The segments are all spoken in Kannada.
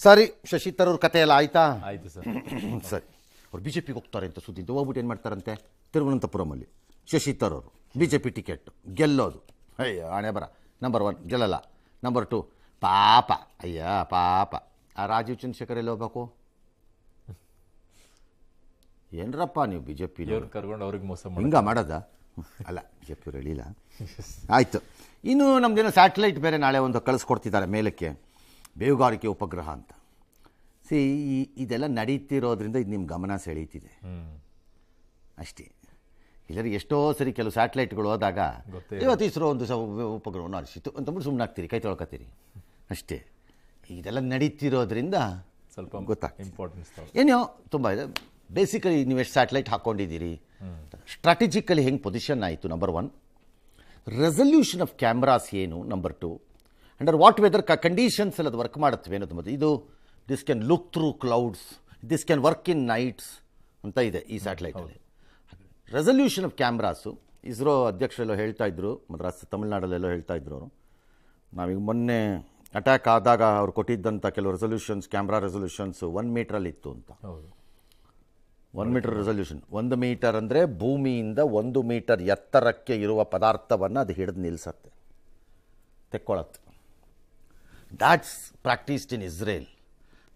ಸರಿ, ಶಶಿ ತರೂರ್ ಕತೆ ಎಲ್ಲ ಆಯ್ತಾ? ಆಯ್ತು ಸರ್. ಸರಿ, ಅವ್ರು ಬಿಜೆಪಿಗೆ ಹೋಗ್ತಾರೆ ಅಂತ ಸುದ್ದಿ ಹೋಗ್ಬಿಟ್ಟು ಏನು ಮಾಡ್ತಾರಂತೆ, ತಿರುವನಂತಪುರಮಲ್ಲಿ ಶಶಿ ತರೂರು ಬಿಜೆಪಿ ಟಿಕೆಟ್ ಗೆಲ್ಲೋದು. ಅಯ್ಯ ಹಣೆ ಬರ. ನಂಬರ್ 1 ಗೆಲ್ಲಲ್ಲ, ನಂಬರ್ 2 ಪಾಪ, ಅಯ್ಯ ಪಾಪ ಆ ರಾಜೀವ್ ಚಂದ್ರಶೇಖರ್ ಎಲ್ಲಿ ಹೋಗ್ಬೇಕು? ಏನ್ರಪ್ಪ ನೀವು ಬಿ ಜೆ ಪಿ ಕರ್ಕೊಂಡು ಅವ್ರಿಗೆ ಮೋಸ ಹಿಂಗ ಮಾಡೋದ? ಅಲ್ಲ, ಬಿ ಜೆ ಪಿಯವ್ರು ಹೇಳಿಲ್ಲ. ಆಯಿತು, ಇನ್ನು ನಮ್ಮದೇನೋ ಸ್ಯಾಟಲೈಟ್ ಬೇರೆ ನಾಳೆ ಒಂದು ಕಳಿಸ್ಕೊಡ್ತಿದ್ದಾರೆ ಮೇಲಕ್ಕೆ, ಬೇಹುಗಾರಿಕೆ ಉಪಗ್ರಹ ಅಂತ. ಇದೆಲ್ಲ ನಡೀತಿರೋದ್ರಿಂದ ಇದು ನಿಮ್ಮ ಗಮನ ಸೆಳೀತಿದೆ ಅಷ್ಟೇ. ಇಲ್ಲರಿ ಎಷ್ಟೋ ಸರಿ ಕೆಲವು ಸ್ಯಾಟಲೈಟ್ಗಳು ಹೋದಾಗ ಇವತ್ತು ಇಸ್ರೋ ಒಂದು ಉಪಗ್ರಹವನ್ನು ಹರಿಸಿತು ಅಂತಂದ್ಬಿಟ್ಟು ಸುಮ್ಮನೆ ಆಗ್ತೀರಿ, ಕೈ ತೊಳ್ಕೊತೀರಿ ಅಷ್ಟೇ. ಇದೆಲ್ಲ ನಡೀತಿರೋದ್ರಿಂದ ಸ್ವಲ್ಪ ಗೊತ್ತಾಗ್ತದೆ ಇಂಪಾರ್ಟೆನ್ಸ್. ಏನೋ ತುಂಬ ಇದೆ. ಬೇಸಿಕಲಿ ನೀವು ಎಷ್ಟು ಸ್ಯಾಟಲೈಟ್ ಹಾಕ್ಕೊಂಡಿದ್ದೀರಿ, ಸ್ಟ್ರಾಟಜಿಕಲಿ ಹೆಂಗೆ ಪೊಸಿಷನ್ ಆಯಿತು, ನಂಬರ್ 1. ರೆಸಲ್ಯೂಷನ್ ಆಫ್ ಕ್ಯಾಮ್ರಾಸ್ ಏನು, number 2. Under what weather conditions ಎಲ್ಲ ಅದು ವರ್ಕ್ ಮಾಡುತ್ತವೆ ಅನ್ನೋದು ಮತ್ತು ಇದು this can look through clouds, this can work in nights ಅಂತ ಇದೆ ಈ ಸ್ಯಾಟಲೈಟಲ್ಲಿ. ರೆಸಲ್ಯೂಷನ್ ಆಫ್ ಕ್ಯಾಮ್ರಾಸು ಇಸ್ರೋ ಅಧ್ಯಕ್ಷರೆಲ್ಲೋ ಹೇಳ್ತಾ ಇದ್ರು, ಮದ್ರಾಸ್ ತಮಿಳ್ನಾಡಲ್ಲೆಲ್ಲೋ ಹೇಳ್ತಾ ಇದ್ರು ಅವರು. ನಾವೀಗ ಮೊನ್ನೆ ಅಟ್ಯಾಕ್ ಆದಾಗ ಅವ್ರು ಕೊಟ್ಟಿದ್ದಂಥ ಕೆಲವು ರೆಸಲ್ಯೂಷನ್ಸ್, ಕ್ಯಾಮ್ರಾ ರೆಸಲ್ಯೂಷನ್ಸು 1 ಮೀಟ್ರಲ್ಲಿತ್ತು ಅಂತ. 1 ಮೀಟರ್ ರೆಸಲ್ಯೂಷನ್. 1 ಮೀಟರ್ ಅಂದರೆ ಭೂಮಿಯಿಂದ 1 ಮೀಟರ್ ಎತ್ತರಕ್ಕೆ ಇರುವ ಪದಾರ್ಥವನ್ನು ಅದು ಹಿಡಿದು ನಿಲ್ಲಿಸತ್ತೆ, ತೆಕ್ಕೊಳ್ಳತ್ತೆ. That's practised in Israel.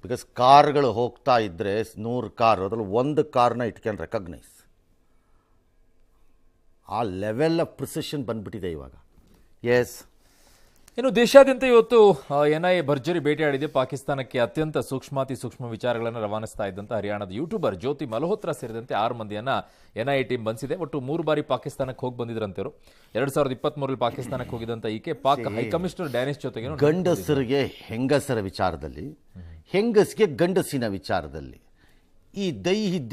Because ಕಾರ್ಗಳು ಹೋಗ್ತಾ ಇದ್ದರೆ 100 ಕಾರ್, ಅದರಲ್ಲಿ 1 ಕಾರ್ನ ಇಟ್ ಕ್ಯಾನ್ ರೆಕಗ್ನೈಸ್. ಆ ಲೆವೆಲ್ ಆಫ್ ಪ್ರಿಸಿಷನ್ ಬಂದ್ಬಿಟ್ಟಿದೆ ಇವಾಗ. ಎಸ್, ಇನ್ನು ದೇಶಾದ್ಯಂತ ಇವತ್ತು ಎನ್ಐಎ ಭರ್ಜರಿ ಭೇಟಿಯಾಡಿದೆ. ಪಾಕಿಸ್ತಾನಕ್ಕೆ ಅತ್ಯಂತ ಸೂಕ್ಷ್ಮಾತಿ ಸೂಕ್ಷ್ಮ ವಿಚಾರಗಳನ್ನು ರವಾನಿಸ್ತಾ ಇದ್ದಂಥ ಹರಿಯಾಣದ ಯೂಟ್ಯೂಬರ್ ಜ್ಯೋತಿ ಮಲ್ಹೋತ್ರಾ ಸೇರಿದಂತೆ 6 ಮಂದಿಯನ್ನ ಎನ್ಐಎ ಟೀಮ್ ಬಂದಿದೆ. ಒಟ್ಟು 3 ಬಾರಿ ಪಾಕಿಸ್ತಾನಕ್ಕೆ ಹೋಗಿ ಬಂದಿದ್ರಂತವರು. 2023ರಲ್ಲಿ ಪಾಕಿಸ್ತಾನಕ್ಕೆ ಹೋಗಿದ್ದಂಥ ಈಕೆ ಪಾಕ್ ಹೈಕಮಿಷನರ್ ಡ್ಯಾನಿಶ್ ಜೊತೆಗೆ ಗಂಡಸರಿಗೆ ಹೆಂಗಸರ ವಿಚಾರದಲ್ಲಿ, ಹೆಂಗಸಿಗೆ ಗಂಡಸಿನ ವಿಚಾರದಲ್ಲಿ ಈ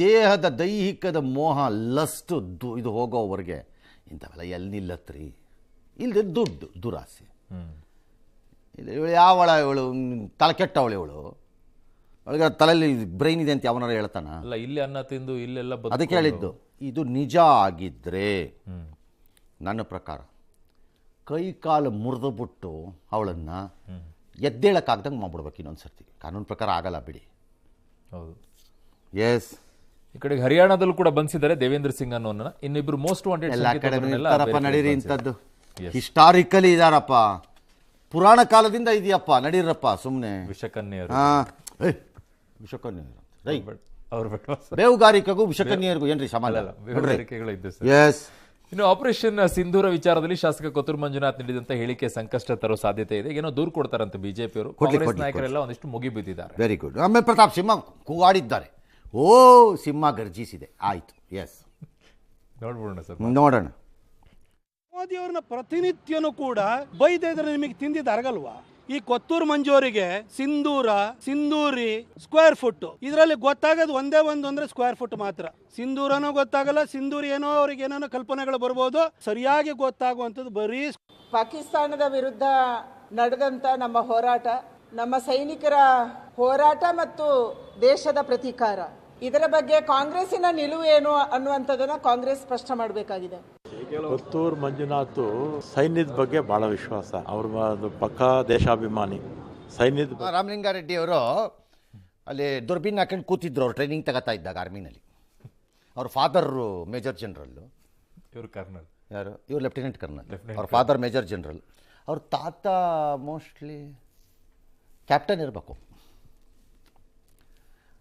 ದೇಹದ ದೈಹಿಕದ ಮೋಹ, ಲಸ್ಟ್ ಇದು ಹೋಗೋವರೆಗೆ ಇಂಥವೆಲ್ಲ ಎಲ್ಲಿ ನಿಲ್ಲತ್ರಿ? ಇಲ್ಲದೆ ದುಡ್ಡು, ದುರಾಸೆ. ಇವಳು ಯಾವಳ, ಇವಳು ತಲೆ ಕೆಟ್ಟವಳು, ಇವಳು ಅವಳಿಗೆ ತಲೆಯಲ್ಲಿ ಬ್ರೈನ್ ಇದೆ ಅಂತ ಯಾವನಾರ ಹೇಳ್ತಾನ? ಅಲ್ಲ, ಇಲ್ಲಿ ಅನ್ನ ತಿಂದು ಇಲ್ಲೆಲ್ಲ ಅದಕ್ಕೆ ಹೇಳಿದ್ದು. ಇದು ನಿಜ ಆಗಿದ್ದರೆ ನನ್ನ ಪ್ರಕಾರ ಕೈ ಕಾಲು ಮುರಿದು ಬಿಟ್ಟು ಅವಳನ್ನು ಎದ್ದೇಳಕ್ಕಾಗ್ದಂಗೆ ಮಾಡ್ಬಿಡ್ಬೇಕು ಇನ್ನೊಂದು ಸರ್ತಿ. ಕಾನೂನು ಪ್ರಕಾರ ಆಗಲ್ಲ ಬಿಡಿ. ಹೌದು. ಎಸ್, ಈ ಕಡೆ ಹರಿಯಾಣದಲ್ಲೂ ಕೂಡ ಬಂದಿದ್ದಾರೆ ದೇವೇಂದ್ರ ಸಿಂಗ್ ಅನ್ನೋನ್ನ. ಇನ್ನಿಬ್ರು ಮೋಸ್ಟ್ ವಾಂಟೆಡ್ ಎಲ್ಲ ಕಡೆ ನಡೀರಿ ಇಂಥದ್ದು. ಹಿಸ್ಟಾರಿಕಲಿ ಇದಾರಪ್ಪ, ಪುರಾಣ ಕಾಲದಿಂದ ಇದೆಯಪ್ಪ, ನಡೀರಪ್ಪ ಸುಮ್ಮನೆ. ವಿಷಕನ್ಯರು, ಬೇಹುಗಾರಿಕೆಗೂ ವಿಷಕನ್ಯರಿಗೂ ಏನ್ರಿ ಸಮಾನ? ಎಸ್. ಇನ್ನು ಆಪರೇಷನ್ ಸಿಂಧೂರ ವಿಚಾರದಲ್ಲಿ ಶಾಸಕ ಕೊತ್ತೂರು ಮಂಜುನಾಥ್ ನೀಡಿದಂತ ಹೇಳಿಕೆ ಸಂಕಷ್ಟ ತರೋ ಸಾಧ್ಯತೆ ಇದೆ. ಏನೋ ದೂರು ಕೊಡ್ತಾರಂತೆ ಬಿಜೆಪಿಯವರು. ಕಾಂಗ್ರೆಸ್ ನಾಯಕರೆಲ್ಲ ಒಂದಿಷ್ಟು ಮುಗಿಬಿದ್ದಿದ್ದಾರೆ. Very good. ಆಮೇಲೆ ಪ್ರತಾಪ್ ಸಿಂಹ ಕೂಗಾಡಿದ್ದಾರೆ. ಓ, ಸಿಂಹ ಗರ್ಜಿಸಿದೆ. ಆಯ್ತು. ಎಸ್, ನೋಡ್ಬಿಡೋಣ ಸರ್, ನೋಡೋಣ. ಮೋದಿಯವ್ರನ್ನ ಪ್ರತಿನಿತ್ಯನೂ ಕೂಡ ಬೈದಿದ್ರೆ ನಿಮಗೆ ತಿಂದಿದ್ದು ಅರಗಲ್ವಾ? ಈ ಕೊತ್ತೂರು ಮಂಜೂರಿಗೆ ಸಿಂಧೂರಿ ಸ್ಕ್ವೇರ್ ಫುಟ್, ಇದರಲ್ಲಿ ಗೊತ್ತಾಗೋದು ಒಂದೇ ಒಂದು ಅಂದ್ರೆ ಸ್ಕ್ವೇರ್ ಫುಟ್ ಮಾತ್ರ. ಸಿಂಧೂರನೂ ಗೊತ್ತಾಗಲ್ಲ, ಸಿಂಧೂರಿ ಏನೋ ಅವ್ರಿಗೆ ಏನೇನೋ ಕಲ್ಪನೆಗಳು ಬರ್ಬೋದು, ಸರಿಯಾಗಿ ಗೊತ್ತಾಗುವಂಥದ್ದು ಬರೀ ಪಾಕಿಸ್ತಾನದ ವಿರುದ್ಧ ನಡೆದಂತ ನಮ್ಮ ಹೋರಾಟ, ನಮ್ಮ ಸೈನಿಕರ ಹೋರಾಟ ಮತ್ತು ದೇಶದ ಪ್ರತೀಕಾರ, ಇದರ ಬಗ್ಗೆ ಕಾಂಗ್ರೆಸ್ಸಿನ ನಿಲುವು ಏನು ಅನ್ನುವಂಥದ್ದನ್ನ ಕಾಂಗ್ರೆಸ್ ಸ್ಪಷ್ಟ ಮಾಡಬೇಕಾಗಿದೆ. ಕೊತ್ತೂರು ಮಂಜುನಾಥ್ ಸೈನ್ಯದ ಬಗ್ಗೆ ಬಹಳ ವಿಶ್ವಾಸ, ಅವ್ರ ಪಕ್ಕಾ ದೇಶಾಭಿಮಾನಿ. ಸೈನ್ಯದ ರಾಮಲಿಂಗಾರೆಡ್ಡಿ ಅವರು ಅಲ್ಲಿ ದುರ್ಬಿನ್ ಹಾಕೊಂಡು ಕೂತಿದ್ರು, ಅವ್ರು ಟ್ರೈನಿಂಗ್ ತಗೋತಾ ಇದ್ದಾಗ ಆರ್ಮಿನಲ್ಲಿ. ಅವ್ರ ಫಾದರ್ ಮೇಜರ್ ಜನರಲ್ಲು, ಇವರು ಕರ್ನಲ್. ಯಾರು? ಇವ್ರು ಲೆಫ್ಟಿನೆಂಟ್ ಕರ್ನಲ್. ಅವ್ರ ಫಾದರ್ ಮೇಜರ್ ಜನರಲ್, ಅವ್ರ ತಾತ ಮೋಸ್ಟ್ಲಿ ಕ್ಯಾಪ್ಟನ್ ಇರಬೇಕು.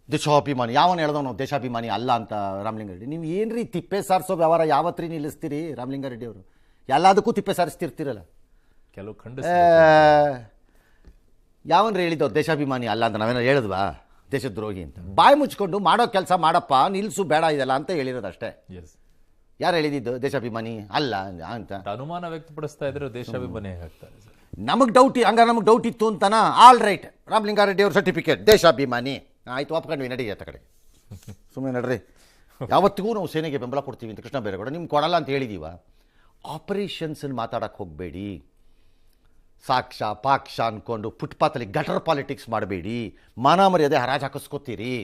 ದೇಶಾಭಿಮಾನಿ. ಯಾವನು ಹೇಳ್ದವ್ ನಾವು ದೇಶಾಭಿಮಾನಿ ಅಲ್ಲ ಅಂತ ರಾಮಲಿಂಗಾರೆಡ್ಡಿ? ನೀವು ಏನ್ರಿ ತಿಪ್ಪೆ ಸಾರಿಸೋ ವ್ಯವಹಾರ ಯಾವತ್ರಿ ನಿಲ್ಲಿಸ್ತೀರಿ ರಾಮಲಿಂಗಾರೆಡ್ಡಿ ಅವರು? ಎಲ್ಲದಕ್ಕೂ ತಿಪ್ಪೆ ಸಾರಿಸ್ತಿರ್ತೀರಲ್ಲ. ಕೆಲವು ಖಂಡ ಯಾವನ್ರಿ ಹೇಳಿದ್ದವು ದೇಶಾಭಿಮಾನಿ ಅಲ್ಲ ಅಂತ? ನಾವೇನೋ ಹೇಳಿದ್ವಾ ದೇಶದ್ರೋಹಿ ಅಂತ? ಬಾಯಿ ಮುಚ್ಕೊಂಡು ಮಾಡೋ ಕೆಲಸ ಮಾಡಪ್ಪ, ನಿಲ್ಲಿಸು, ಬೇಡ ಇದೆಲ್ಲ ಅಂತ ಹೇಳಿರೋದು ಅಷ್ಟೇ. ಯಾರು ಹೇಳಿದ್ದು ದೇಶಾಭಿಮಾನಿ ಅಲ್ಲ ಅಂತ? ಅನುಮಾನ ವ್ಯಕ್ತಪಡಿಸ್ತಾ ಇದ್ರೆ ದೇಶಾಭಿಮಾನಿ ಆಗ್ತಾರೆ. ನಮಗೆ ಡೌಟ್, ಹಂಗಾರೆ ನಮಗೆ ಡೌಟ್ ಇತ್ತು ಅಂತನಾ? ಆಲ್ ರೈಟ್, ರಾಮಲಿಂಗಾರೆಡ್ಡಿ ಅವ್ರ ಸರ್ಟಿಫಿಕೇಟ್ ದೇಶಾಭಿಮಾನಿ. ಆಯ್ತು, ಒಪ್ಕೊಂಡ್ವಿ, ನಡಿ ಆತ ಕಡೆ, ಸುಮ್ಮನೆ ನಡ್ರಿ. ಯಾವತ್ತಿಗೂ ನಾವು ಸೇನೆಗೆ ಬೆಂಬಲ ಕೊಡ್ತೀವಿ ಅಂತ ಕೃಷ್ಣ ಬೈರೇಗೌಡ ನಿಮ್ಗೆ ಕೊಡಲ್ಲ ಅಂತ ಹೇಳಿದೀವ. ಆಪರೇಷನ್ಸನ್ನು ಮಾತಾಡಕ್ಕೆ ಹೋಗಬೇಡಿ. ಸಾಕ್ಷ ಪಾಕ್ಷ ಅಂದ್ಕೊಂಡು ಫುಟ್ಪಾತಲ್ಲಿ ಗಟರ್ ಪಾಲಿಟಿಕ್ಸ್ ಮಾಡಬೇಡಿ. ಮಾನ ಮರ್ಯಾದೆ ಹರಾಜು ಹಾಕಿಸ್ಕೋತೀರಿ.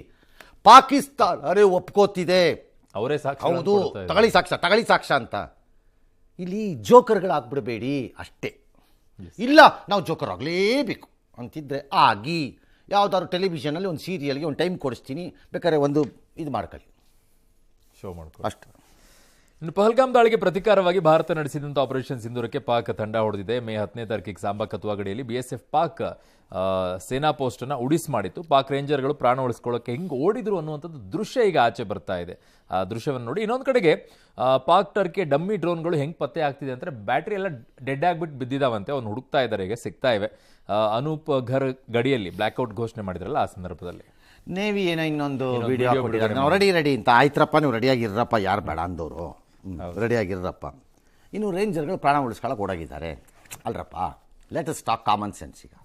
ಪಾಕಿಸ್ತಾನ ಅರೆ ಒಪ್ಕೋತಿದೆ, ಅವರೇ ಹೌದು, ತಗಳಿ ಸಾಕ್ಷ್ಯ ಅಂತ. ಇಲ್ಲಿ ಜೋಕರ್ಗಳಾಗ್ಬಿಡಬೇಡಿ ಅಷ್ಟೇ. ಇಲ್ಲ ನಾವು ಜೋಕರ್ ಆಗಲೇಬೇಕು ಅಂತಿದ್ರೆ ಆಗಿ. ಯಾವುದಾದ್ರು ಟೆಲಿವಿಷನಲ್ಲಿ ಒಂದು ಸೀರಿಯಲ್ಗೆ ಒಂದು ಟೈಮ್ ಕೊಡಿಸ್ತೀನಿ, ಬೇಕಾದ್ರೆ ಒಂದು ಇದು ಮಾಡ್ಕೊಳ್ಳಿ ಶೋ ಮಾಡ್ಕೊ ಅಷ್ಟು. ಇನ್ನು ಪಹಲ್ಗಾಮ್ ದಾಳಿಗೆ ಪ್ರತಿಕಾರವಾಗಿ ಭಾರತ ನಡೆಸಿದಂಥ ಆಪರೇಷನ್ ಸಿಂಧೂರಕ್ಕೆ ಪಾಕ್ ತಂಡ ಹೊಡೆದಿದೆ. ಮೇ 10ನೇ ತಾರೀಕಿಗೆ ಸಾಂಬಾ ಕತುವಾ ಗಡಿಯಲ್ಲಿ ಬಿಎಸ್ಎಫ್ ಪಾಕ್ ಸೇನಾ ಪೋಸ್ಟ್ ಅನ್ನ ಉಡಿಸ್ ಮಾಡಿತ್ತು. ಪಾಕ್ ರೇಂಜರ್ಗಳು ಪ್ರಾಣ ಉಳಿಸ್ಕೊಳ್ಳೋಕೆ ಹೆಂಗೆ ಓಡಿದ್ರು ಅನ್ನುವಂಥದ್ದು ದೃಶ್ಯ ಈಗ ಆಚೆ ಬರ್ತಾ ಇದೆ. ಆ ದೃಶ್ಯವನ್ನು ನೋಡಿ. ಇನ್ನೊಂದು ಕಡೆಗೆ ಪಾಕ್ ಟರ್ಕಿ ಡಮ್ಮಿ ಡ್ರೋನ್ಗಳು ಹೆಂಗೆ ಪತ್ತೆ ಆಗ್ತಿದೆ ಅಂದರೆ ಬ್ಯಾಟ್ರಿ ಎಲ್ಲ ಡೆಡ್ ಆಗಿಬಿಟ್ಟು ಬಿದ್ದಿದಾವಂತೆ. ಅವ್ನು ಹುಡುಕ್ತಾ ಇದ್ದಾರೆ, ಈಗ ಸಿಗ್ತಾ ಇವೆ. ಅನೂಪ್ ಘರ್ ಗಡಿಯಲ್ಲಿ ಬ್ಲ್ಯಾಕ್ಔಟ್ ಘೋಷಣೆ ಮಾಡಿದ್ರಲ್ಲ, ಆ ಸಂದರ್ಭದಲ್ಲಿ ನೇವಿ ಏನೋ ಇನ್ನೊಂದು ವಿಡಿಯೋ ಕೊಟ್ಟಿದ್ದಾರೆ, ನಾವು ರೆಡಿ ಅಂತ. ಆಯ್ತರಪ್ಪ, ನೀವು ರೆಡಿಯಾಗಿರ್ರಪ್ಪ, ಯಾರು ಬೇಡ ಅಂದವರು ರೆಡಿಯಾಗಿರ್ರಪ್ಪ. ಇನ್ನು ರೇಂಜರ್ಗಳು ಪ್ರಾಣ ಉಳಿಸ್ಕೊಳ್ಳೋಕೆ ಓಡಾಗಿದ್ದಾರೆ ಅಲ್ರಪ್ಪ. Let us talk common sense. ಈಗ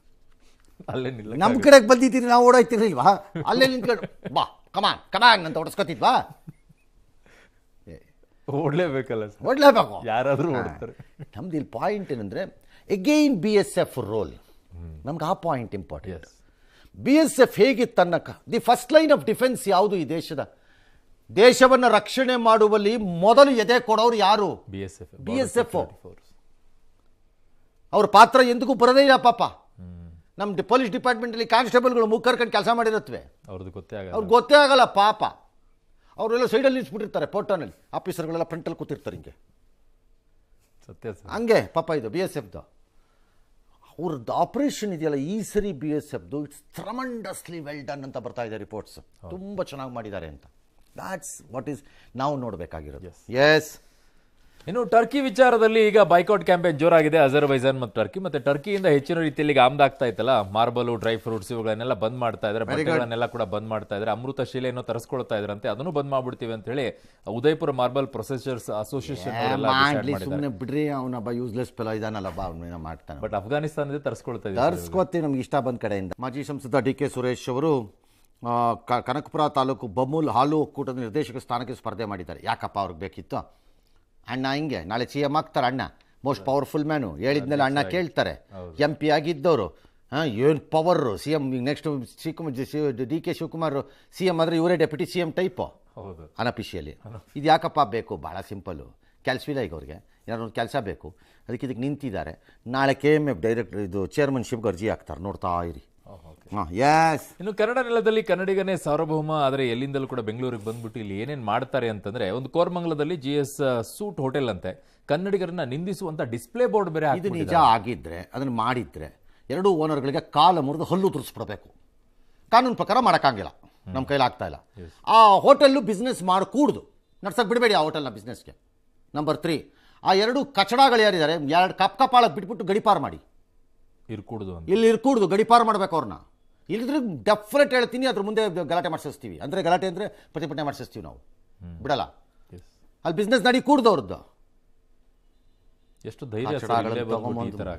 ಅಲ್ಲೇ ನಮ್ಮ ಕಡೆಗೆ ಬಂದಿದ್ದೀರಿ, ನಾವು ಓಡಾಯ್ತಿರ್ಲಿಲ್ವಾ? ಅಲ್ಲೇ ನಿಂತ್ಕೊಂಡು ಬಾ ಕಮಾನ್ ಅಂತ ಓಡಿಸ್ಕೊತಿದ್ವಾ? ಓಡ್ಲೇಬೇಕಲ್ಲ, ಓಡ್ಲೇಬೇಕು, ಯಾರಾದ್ರೂ ಓಡ್ತಾರೆ. ನಮ್ದು ಇಲ್ಲಿ ಪಾಯಿಂಟ್ ಏನಂದ್ರೆ ಎಗೈನ್ BSF ರೋಲ್, ನಮ್ಗೆ ಆ ಪಾಯಿಂಟ್ ಇಂಪಾರ್ಟೆಂಟ್. BSF ಹೇಗೆ ತನ್ನ the first line of defence ಯಾವುದು ಈ ದೇಶವನ್ನು ರಕ್ಷಣೆ ಮಾಡುವಲ್ಲಿ ಮೊದಲು ಎದೆ ಕೊಡೋರು ಯಾರು? BSF. ಅವ್ರ ಪಾತ್ರ ಎಂದಿಗೂ ಬರದೇ ಇಲ್ಲ ಪಾಪ. ನಮ್ಮ ಪೊಲೀಸ್ ಡಿಪಾರ್ಟ್ಮೆಂಟಲ್ಲಿ ಕಾನ್ಸ್ಟೇಬಲ್ಗಳು ಮುಖರ್ಕೊಂಡು ಕೆಲಸ ಮಾಡಿರುತ್ತವೆ, ಅವ್ರಿಗೆ ಗೊತ್ತೇ ಆಗಲ್ಲ ಪಾಪ. ಅವರೆಲ್ಲ ಸೈಡಲ್ಲಿ ನಿಲ್ಸ್ಬಿಟ್ಟಿರ್ತಾರೆ, ಫೋಟೋನಲ್ಲಿ. ಆಫೀಸರ್ಗಳೆಲ್ಲ ಫ್ರಂಟಲ್ಲಿ ಕೂತಿರ್ತಾರೆ ಹಿಂಗೆ, ಹಂಗೆ ಪಾಪ. ಇದು BSFದು ಅವ್ರದ್ದು ಆಪರೇಷನ್ ಇದೆಯಲ್ಲ ಈ ಸರಿ BSFದು ಇಟ್ಸ್ ಟ್ರಮಂಡಸ್ಲಿ ವೆಲ್ ಡನ್ ಅಂತ ಬರ್ತಾ ಇದೆ ರಿಪೋರ್ಟ್ಸ್. ತುಂಬ ಚೆನ್ನಾಗಿ ಮಾಡಿದ್ದಾರೆ ಅಂತ. ದಾಟ್ಸ್ ವಾಟ್ ಈಸ್ ನಾವು ನೋಡಬೇಕಾಗಿರೋದು. ಎಸ್. ಇನ್ನು ಟರ್ಕಿ ವಿಚಾರದಲ್ಲಿ ಈಗ ಬೈಕಾಟ್ ಕ್ಯಾಂಪೇನ್ ಜೋರಾಗಿದೆ. ಅಜರ್ಬೈಜಾನ್ ಮತ್ತು ಟರ್ಕಿ. ಮತ್ತೆ ಟರ್ಕಿಯಿಂದ ಹೆಚ್ಚಿನ ರೀತಿಯಲ್ಲಿ ಆಮದಾಗ್ತಾ ಇತ್ತಲ್ಲ ಮಾರ್ಬಲ್, ಡ್ರೈ ಫ್ರೂಟ್ಸ್, ಇವುಗಳನ್ನೆಲ್ಲ ಬಂದ್ ಮಾಡ್ತಾ ಇದ್ದಾರೆ. ಬಟ್ಟೆಗಳನ್ನೆಲ್ಲ ಕೂಡ ಬಂದ್ ಮಾಡ್ತಾ ಇದ್ದಾರೆ. ಅಮೃತ ಶಿಲೆಯನ್ನು ತರಿಸ್ಕೊಳ್ತಾ ಇದ್ರಂತೆ, ಅದನ್ನು ಬಂದ್ ಮಾಡ್ಬಿಡ್ತೀವಿ ಅಂತ ಹೇಳಿ ಉದಯಪುರ ಮಾರ್ಬಲ್ ಪ್ರೊಸೆಸರ್ಸ್ ಅಸೋಸಿಯೇಷನ್ ಸುಮ್ಮನೆ ಬಿಡ್ರಿ, ಅವನೊಬ್ಬ ಯೂಸ್ಲೆಸ್ ಫೆಲೋ ಇದಾನಲ್ಲ, ಅವನೇನೋ ಮಾಡ್ತಾನೆ. ಬಟ್ ಅಫ್ಘಾನಿಸ್ತಾನದಿಂದ ತರಿಸ್ಕೊಳ್ತಾ ಇದ್ದಾರೆ. ತರಿಸ್ಕೊತೀವಿ, ನಮ್ಗೆ ಇಷ್ಟ ಬಂದ ಕಡೆಯಿಂದ. ಮಾಜಿ ಸಂಸದ DK ಸುರೇಶ್ ಅವರು ಕನಕಪುರ ತಾಲೂಕು ಬಮೂಲ್ ಹಾಲು ಒಕ್ಕೂಟದ ನಿರ್ದೇಶಕ ಸ್ಥಾನಕ್ಕೆ ಸ್ಪರ್ಧೆ ಮಾಡಿದ್ದಾರೆ. ಯಾಕಪ್ಪ ಅವ್ರಿಗೆ ಬೇಕಿತ್ತು? ಅಣ್ಣ ಹಿಂಗೆ ನಾಳೆ CM ಆಗ್ತಾರೆ. ಅಣ್ಣ ಮೋಸ್ಟ್ ಪವರ್ಫುಲ್ ಮ್ಯಾನು, ಹೇಳಿದ್ಮೇಲೆ ಅಣ್ಣ ಕೇಳ್ತಾರೆ. MP ಆಗಿದ್ದವರು ಏನು power. CM next DK Shivakumar CM ಆದರೆ ಇವರೇ ಡೆಪ್ಯೂಟಿ CM ಟೈಪು ಅನಫಿಷಿಯಲಿ. ಇದು ಯಾಕಪ್ಪ ಬೇಕು? ಭಾಳ ಸಿಂಪಲ್ಲು. ಕೆಲಸವಿಲ್ಲ ಈಗ ಅವ್ರಿಗೆ, ಏನಾದ್ರು ಒಂದು ಕೆಲಸ ಬೇಕು, ಇದಕ್ಕೆ ನಿಂತಿದ್ದಾರೆ. ನಾಳೆ KMF ಡೈರೆಕ್ಟರ್ ಇದು ಚೇರ್ಮನ್ಶಿಪ್ಗೆ ಅರ್ಜಿ ಹಾಕ್ತಾರೆ, ನೋಡ್ತಾ ಇರಿ. ಇನ್ನು ಕನ್ನಡ ನೆಲದಲ್ಲಿ ಕನ್ನಡಿಗನೇ ಸಾರ್ವಭೌಮ. ಆದರೆ ಎಲ್ಲಿಂದಲೂ ಕೂಡ ಬೆಂಗಳೂರಿಗೆ ಬಂದ್ಬಿಟ್ಟು ಇಲ್ಲಿ ಏನೇನು ಮಾಡ್ತಾರೆ ಅಂತಂದ್ರೆ, ಒಂದು ಕೋರಮಂಗಲದಲ್ಲಿ GS ಸೂಟ್ ಹೋಟೆಲ್ ಅಂತೆ ಕನ್ನಡಿಗರನ್ನ ನಿಂದಿಸುವಂತ ಡಿಸ್ಪ್ಲೇ ಬೋರ್ಡ್ ಬೇರೆ. ಇದು ನಿಜ ಆಗಿದ್ರೆ, ಅದನ್ನು ಮಾಡಿದ್ರೆ ಎರಡೂ ಓನರ್ಗಳಿಗೆ ಕಾಲ ಮುರಿದು ಹಲ್ಲು ತುರಿಸ್ಬಿಡ್ಬೇಕು. ಕಾನೂನು ಪ್ರಕಾರ ಮಾಡೋಕ್ಕಾಗಿಲ್ಲ, ನಮ್ಮ ಕೈಲಾಗ್ತಾ ಇಲ್ಲ. ಆ ಹೋಟೆಲ್ಲು ಬಿಸ್ನೆಸ್ ಮಾಡಕೂಡ್ದು, ನಡ್ಸಕ್ಕೆ ಬಿಡಬೇಡಿ ಆ ಹೋಟೆಲ್ನ ಬಿಸ್ನೆಸ್ಗೆ. ನಂಬರ್ 3, ಆ ಎರಡು ಕಚಡಗಳು ಯಾರಿದ್ದಾರೆ, ಎರಡು ಕಪ್ಪಾಳ ಬಿಟ್ಬಿಟ್ಟು ಗಡಿಪಾರು ಮಾಡಿ ಇರ್ಕೂಡ್ದು, ಇಲ್ಲಿ ಇರ್ಕೂಡ್ದು, ಗಡಿಪಾರು ಮಾಡ್ಬೇಕು ಅವ್ರನ್ನ. ಇಲ್ಲಿದ್ರೆ ಡೆಫಿನೆಟ್ ಹೇಳ್ತೀನಿ, ಅದ್ರ ಮುಂದೆ ಗಲಾಟೆ ಮಾಡಿಸ್ತೀವಿ. ಅಂದರೆ ಗಲಾಟೆ ಅಂದರೆ ಪ್ರತಿಭಟನೆ ಮಾಡಿಸ್ತೀವಿ, ನಾವು ಬಿಡಲ್ಲ. ಅಲ್ಲಿ ಬಿಸ್ನೆಸ್ ನಡಿ ಕೂಡ್ದು ಅವ್ರದ್ದು. ಎಷ್ಟು ಧೈರ್ಯ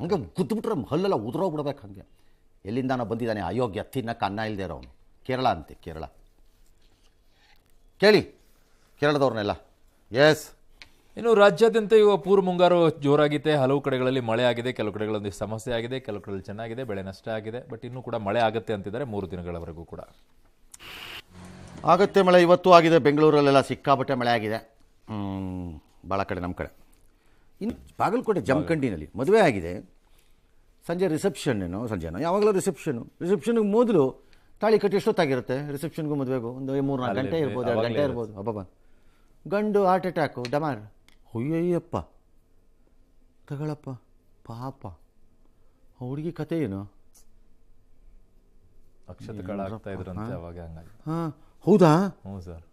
ಹಂಗೆ ಗುದ್ದುಬಿಟ್ರೆ ಹಲ್ಲೆಲ್ಲ ಉದುರೋಗ್ಬಿಡ್ಬೇಕು. ಹಂಗೆ ಎಲ್ಲಿಂದಾನೋ ಬಂದಿದ್ದಾನೆ ಅಯೋಗ್ಯ, ತಿನ್ನಕ್ಕೆ ಅನ್ನ ಇಲ್ಲದೆ ಇರೋನು. ಕೇರಳ ಅಂತೆ, ಕೇರಳ ಕೇಳಿ, ಕೇರಳದವ್ರನ್ನೆಲ್ಲ. ಎಸ್. ಇನ್ನು ರಾಜ್ಯಾದ್ಯಂತ ಇವಾಗ ಪೂರ್ವ ಮುಂಗಾರು ಜೋರಾಗಿದೆ. ಹಲವು ಕಡೆಗಳಲ್ಲಿ ಮಳೆ ಆಗಿದೆ, ಕೆಲವು ಕಡೆಗಳಲ್ಲಿ ಸಮಸ್ಯೆ ಆಗಿದೆ, ಕೆಲವು ಕಡೆಗಳಲ್ಲಿ ಚೆನ್ನಾಗಿದೆ, ಬೆಳೆ ನಷ್ಟ ಆಗಿದೆ. ಬಟ್ ಇನ್ನೂ ಕೂಡ ಮಳೆ ಆಗುತ್ತೆ ಅಂತಿದ್ದಾರೆ 3 ದಿನಗಳವರೆಗೂ ಕೂಡ ಆಗುತ್ತೆ ಮಳೆ. ಇವತ್ತು ಆಗಿದೆ, ಬೆಂಗಳೂರಲ್ಲೆಲ್ಲ ಸಿಕ್ಕಾಪಟ್ಟೆ ಮಳೆ ಆಗಿದೆ. ಭಾಳ ಕಡೆ, ನಮ್ಮ ಕಡೆ. ಇನ್ನು ಬಾಗಲಕೋಟೆ ಜಮಖಂಡಿನಲ್ಲಿ ಮದುವೆ ಆಗಿದೆ. ಸಂಜೆ ರಿಸೆಪ್ಷನ್ನೇನೋ, ಸಂಜೆನೋ ಯಾವಾಗಲೂ ರಿಸೆಪ್ಷನ್ಗೆ ಮೊದಲು ತಾಳಿ ಕಟ್ಟಿ ಎಷ್ಟೊತ್ತಾಗಿರುತ್ತೆ? ರಿಸೆಪ್ಷನ್ಗೂ ಮದುವೆಗೂ ಒಂದು 3-4 ಗಂಟೆ ಇರ್ಬೋದು, 2 ಗಂಟೆ ಇರ್ಬೋದು. ಅಬ್ಬಬ್ಬ, ಗಂಡು ಹಾರ್ಟ್ ಅಟ್ಯಾಕು, ಡಮಾರ್. ಅಯ್ಯಯ್ಯಪ್ಪ, ತಗೊಳಪ್ಪ ಪಾಪ. ಹುಡುಗಿ ಕತೆ ಏನು? ಅಕ್ಷತೆಗಳಾಗ್ತಾ ಇದ್ರಂತೆ ಅವಾಗ. ಹಾಂ, ಹೌದಾ? ಹ್ಞೂ ಸರ್.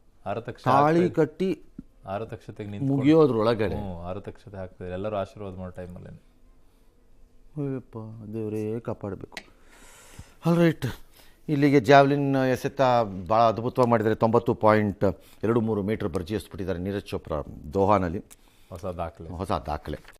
ತಾಳಿ ಕಟ್ಟಿ ಆರತಕ್ಷತೆಗೆ ಮುಗಿಯೋದ್ರೊಳಗಡೆ ಆರತಕ್ಷತೆ ಹಾಕ್ತಾರೆ. ಎಲ್ಲರೂ ಆಶೀರ್ವಾದ ಮಾಡೋ ಟೈಮಲ್ಲೇ. ಅಯ್ಯಪ್ಪ, ದೇವರೇ ಕಾಪಾಡಬೇಕು. ಆಲ್ ರೈಟ್, ಇಲ್ಲಿಗೆ ಜಾವ್ಲಿನ್ ಎಸೆತ ಭಾಳ ಅದ್ಭುತವಾಗಿ ಮಾಡಿದ್ದಾರೆ. 90.23 ಮೀಟರ್ ಭರ್ಜಿ ಎಸ್ಬಿಟ್ಟಿದ್ದಾರೆ ನೀರಜ್ ಚೋಪ್ರಾ ದೋಹಾನಲ್ಲಿ. ಹೊಸ ದಾಖಲೆ.